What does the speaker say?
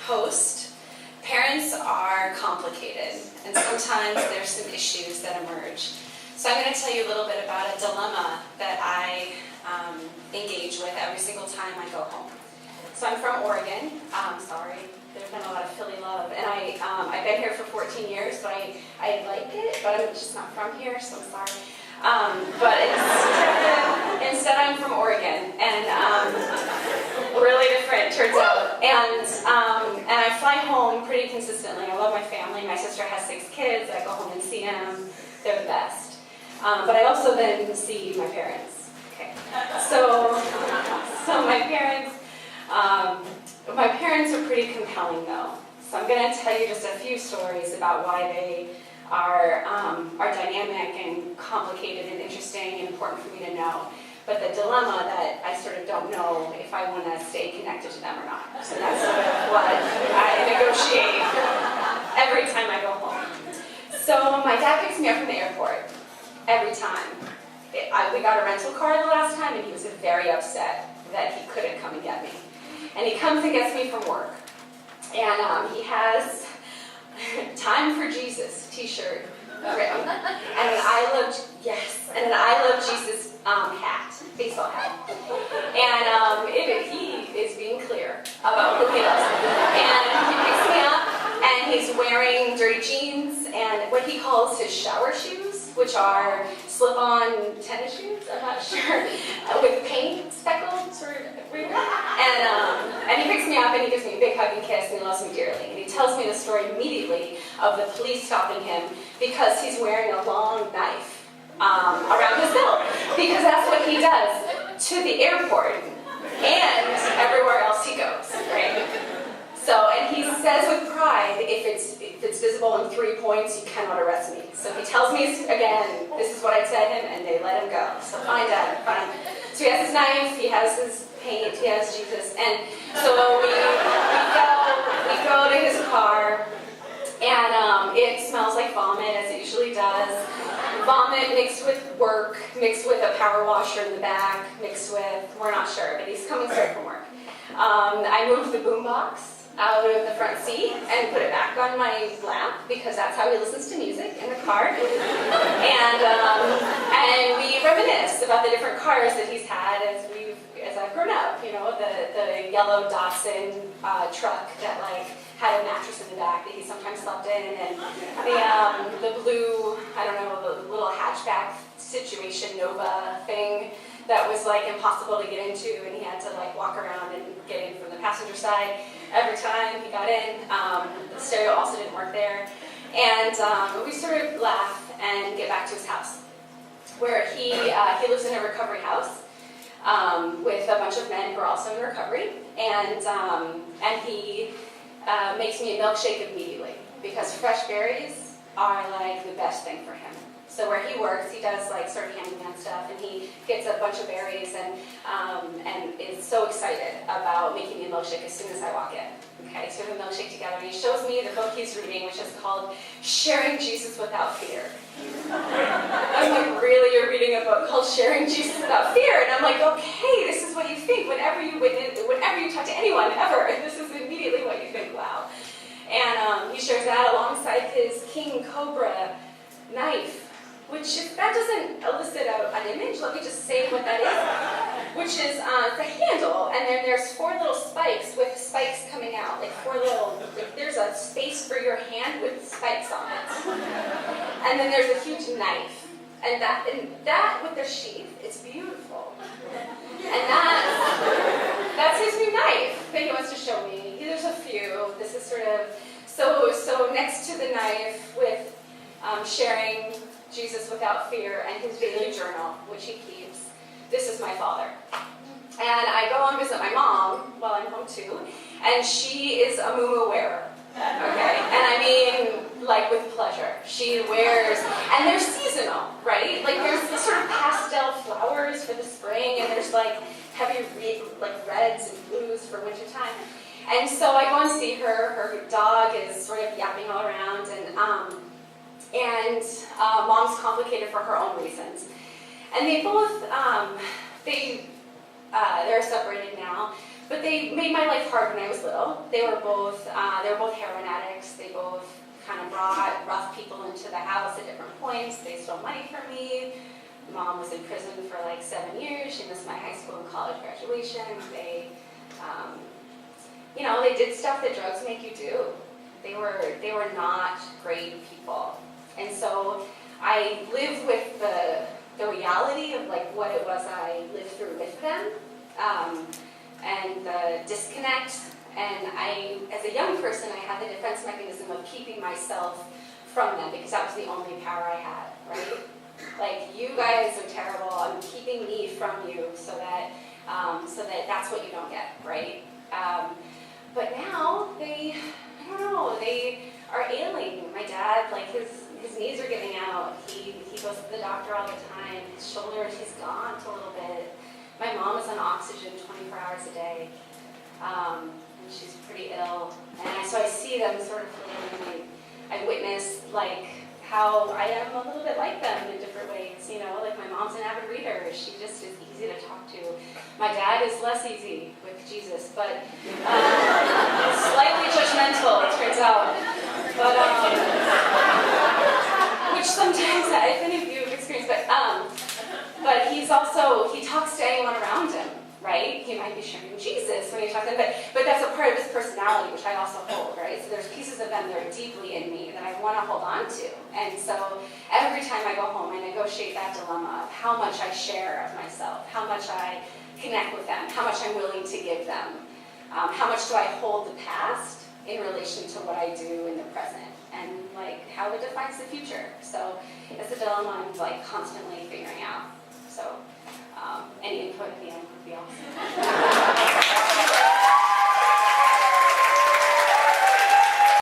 host, parents are complicated, and sometimes there's some issues that emerge. So I'm going to tell you a little bit about a dilemma that I engage with every single time I go home. So I'm from Oregon. Sorry, there's been a lot of Philly love, and I've been here for 14 years, but I like it, but I'm just not from here, so I'm sorry. But instead I'm from Oregon, and really different, turns out. And I fly home pretty consistently. I love my family. My sister has 6 kids. I go home and see them. They're the best. But I also then see my parents. Okay. So my parents are pretty compelling, though. So I'm going to tell you just a few stories about why they are dynamic and complicated and interesting and important for me to know. But the dilemma that I sort of don't know if I want to stay connected to them or not. So that's sort of what I negotiate every time I go home. So my dad picks me up from the airport every time. We got a rental car the last time, and he was very upset that he couldn't come and get me. And he comes and gets me from work. And he has "Time for Jesus" t-shirt written, and an I love Jesus hat, baseball hat. And he is being clear about who he loves. And he picks me up, and he's wearing dirty jeans and what he calls his shower shoes, which are slip-on tennis shoes, I'm not sure, with paint speckled sort of everywhere. And he picks me up and he gives me a big hug and kiss, and he loves me dearly. And he tells me the story immediately of the police stopping him because he's wearing a long knife around his belt, because that's what he does to the airport and everywhere else he goes, right? So, and he says with pride, if it's visible in 3 points, you cannot arrest me. So he tells me again, this is what I said him, and they let him go. So fine, Dad, fine. So he has his knife, he has his paint, he has Jesus, and so we go to his car, and it smells like vomit, as it usually does. Vomit mixed with work, mixed with a power washer in the back, mixed with, we're not sure, but he's coming straight from work. I moved the boombox out of the front seat and put it back on my lap, because that's how he listens to music in the car. And we reminisce about the different cars that he's had as I've grown up. You know, the yellow Datsun truck that had a mattress in the back that he sometimes slept in, and the blue, I don't know, the little hatchback situation Nova thing that was impossible to get into, and he had to walk around and get in from the passenger side every time he got in. The stereo also didn't work there. And we sort of laugh and get back to his house, where he lives in a recovery house with a bunch of men who are also in recovery. And he makes me a milkshake immediately, because fresh berries are the best thing for him. So where he works, he does sort of handyman stuff, and he gets a bunch of berries and is so excited about making me a milkshake as soon as I walk in. Okay, so we have a milkshake together, and he shows me the book he's reading, which is called Sharing Jesus Without Fear. I'm like, really? You're reading a book called Sharing Jesus Without Fear? And I'm like, okay, this is what you think whenever you talk to anyone ever. This is immediately what you think. Wow. And he shares that alongside his King Cobra knife, which, if that doesn't elicit an image, let me just say what that is, which is the handle, and then there's 4 little spikes with spikes coming out, there's a space for your hand with spikes on it. And then there's a huge knife, and that with the sheath, it's beautiful. And that's his new knife that he wants to show me. There's a few. This is sort of, so next to the knife with sharing Jesus Without Fear and his daily journal, which he keeps, this is my father. And I go and visit my mom while I'm home too, and she is a muumuu wearer. Okay, and I mean, with pleasure. She wears, and they're seasonal, right? There's the sort of pastel flowers for the spring, and there's heavy reds and blues for wintertime. And so I go and see her. Her dog is sort of yapping all around, and mom's complicated for her own reasons. And they both, they're separated now, But they made my life hard when I was little. They were both heroin addicts. They both kind of brought rough people into the house at different points. They stole money from me. Mom was in prison for like 7 years. She missed my high school and college graduation. They did stuff that drugs make you do. They were not great people. And so I lived with the reality of like what it was I lived through with them, and the disconnect. And as a young person, I had the defense mechanism of keeping myself from them because that was the only power I had, right? Like, you guys are terrible. I'm keeping me from you so that that's what you don't get, right? But now they are ailing. My dad, like his knees are giving out. He goes to the doctor all the time. His shoulder, he's gaunt a little bit. My mom is on oxygen 24 hours a day. And she's pretty ill. And so I see them sort of flailing. I witness like how I am a little bit like them in different ways. Like my mom's an avid reader. She just is easy to talk to. My dad is less easy with Jesus, but slightly judgmental, it turns out. But which sometimes, if any of you have experienced, but he talks to anyone around him, right? He might be sharing Jesus when he talks to them, but that's a part of his personality, which I also hold, right? So there's pieces of them that are deeply in me that I want to hold on to. And so every time I go home, I negotiate that dilemma of how much I share of myself, how much I connect with them, how much I'm willing to give them, how much do I hold the past in relation to what I do in the present, and like how it defines the future. So it's a dilemma I'm like constantly figuring out. So any input at the end would be awesome.